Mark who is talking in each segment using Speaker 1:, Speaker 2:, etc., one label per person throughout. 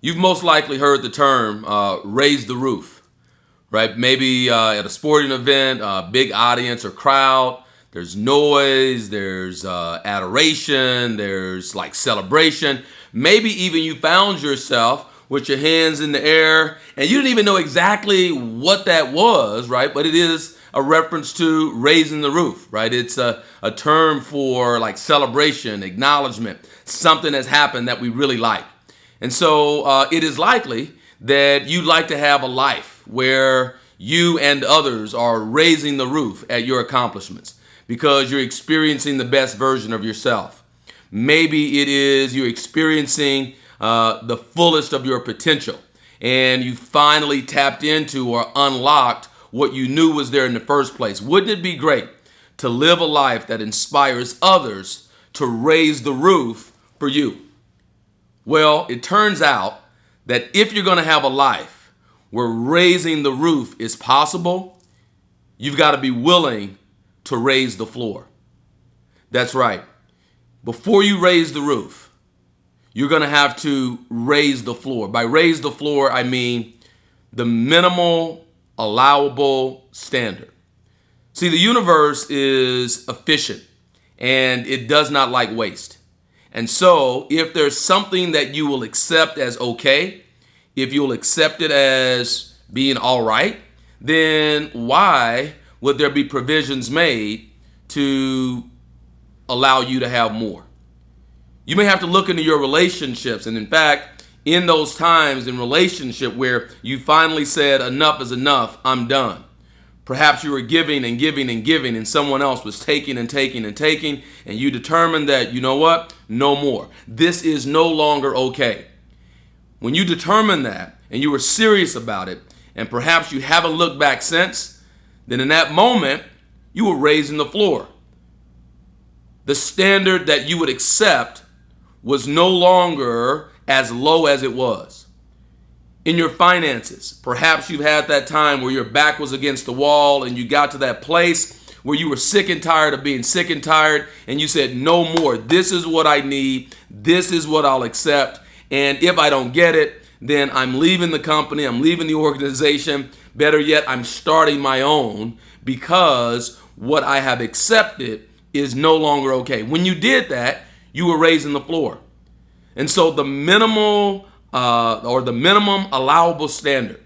Speaker 1: You've most likely heard the term raise the roof, right? Maybe at a sporting event, a big audience or crowd, there's noise, there's adoration, there's like celebration. Maybe even you found yourself with your hands in the air and you didn't even know exactly what that was, right? But it is a reference to raising the roof, right? It's a term for like celebration, acknowledgement, something has happened that we really like. And so it is likely that you'd like to have a life where you and others are raising the roof at your accomplishments because you're experiencing the best version of yourself. Maybe it is you're experiencing the fullest of your potential and you finally tapped into or unlocked what you knew was there in the first place. Wouldn't it be great to live a life that inspires others to raise the roof for you? Well, it turns out that if you're going to have a life where raising the roof is possible, you've got to be willing to raise the floor. That's right. Before you raise the roof, you're going to have to raise the floor. By raise the floor, I mean the minimal allowable standard. See, the universe is efficient and it does not like waste. And so if there's something that you will accept as okay, if you'll accept it as being all right, then why would there be provisions made to allow you to have more? You may have to look into your relationships. And in fact, in those times in relationship where you finally said enough is enough, I'm done. Perhaps you were giving and giving and giving and someone else was taking and taking and taking and you determined that, you know what, no more. This is no longer okay. When you determined that and you were serious about it and perhaps you haven't looked back since, then in that moment, you were raising the floor. The standard that you would accept was no longer as low as it was. In your finances, perhaps you've had that time where your back was against the wall and you got to that place where you were sick and tired of being sick and tired and you said, no more. This is what I need. This is what I'll accept. And if I don't get it, then I'm leaving the company. I'm leaving the organization. Better yet, I'm starting my own because what I have accepted is no longer okay. When you did that, you were raising the floor. And so the minimum allowable standard,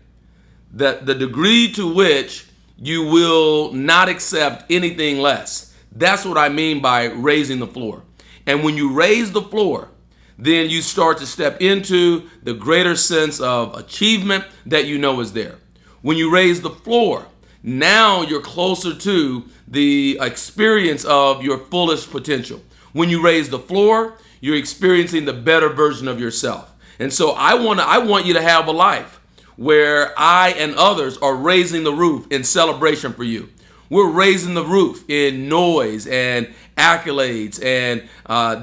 Speaker 1: that the degree to which you will not accept anything less, that's what I mean by raising the floor. And when you raise the floor, then you start to step into the greater sense of achievement that you know is there. When you raise the floor, now you're closer to the experience of your fullest potential. When you raise the floor, you're experiencing the better version of yourself. And so I want you to have a life where I and others are raising the roof in celebration for you. We're raising the roof in noise and accolades and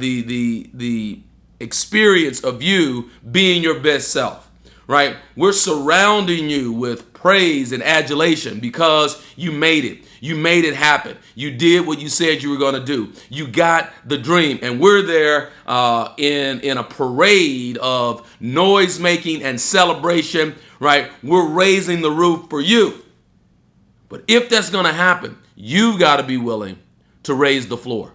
Speaker 1: the experience of you being your best self, right? We're surrounding you with praise and adulation because you made it. You made it happen. You did what you said you were going to do. You got the dream. And we're there in a parade of noise making and celebration, right? We're raising the roof for you. But if that's going to happen, you've got to be willing to raise the floor.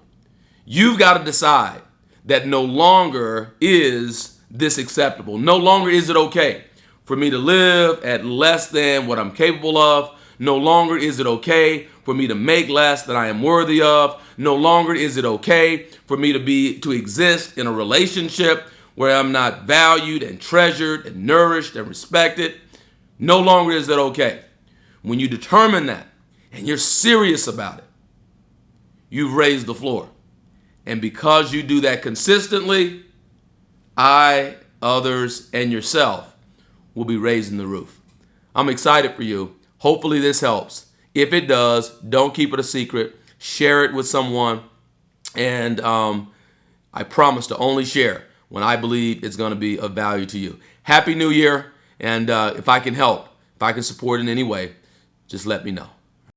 Speaker 1: You've got to decide that no longer is this acceptable. No longer is it okay for me to live at less than what I'm capable of. No longer is it okay for me to make less than I am worthy of. No longer is it okay for me to exist in a relationship where I'm not valued and treasured and nourished and respected. No longer is that okay. When you determine that and you're serious about it, you've raised the floor. And because you do that consistently, I, others, and yourself will be raising the roof. I'm excited for you. Hopefully this helps. If it does, don't keep it a secret. Share it with someone. And I promise to only share when I believe it's going to be of value to you. Happy New Year. And if I can help, if I can support in any way, just let me know.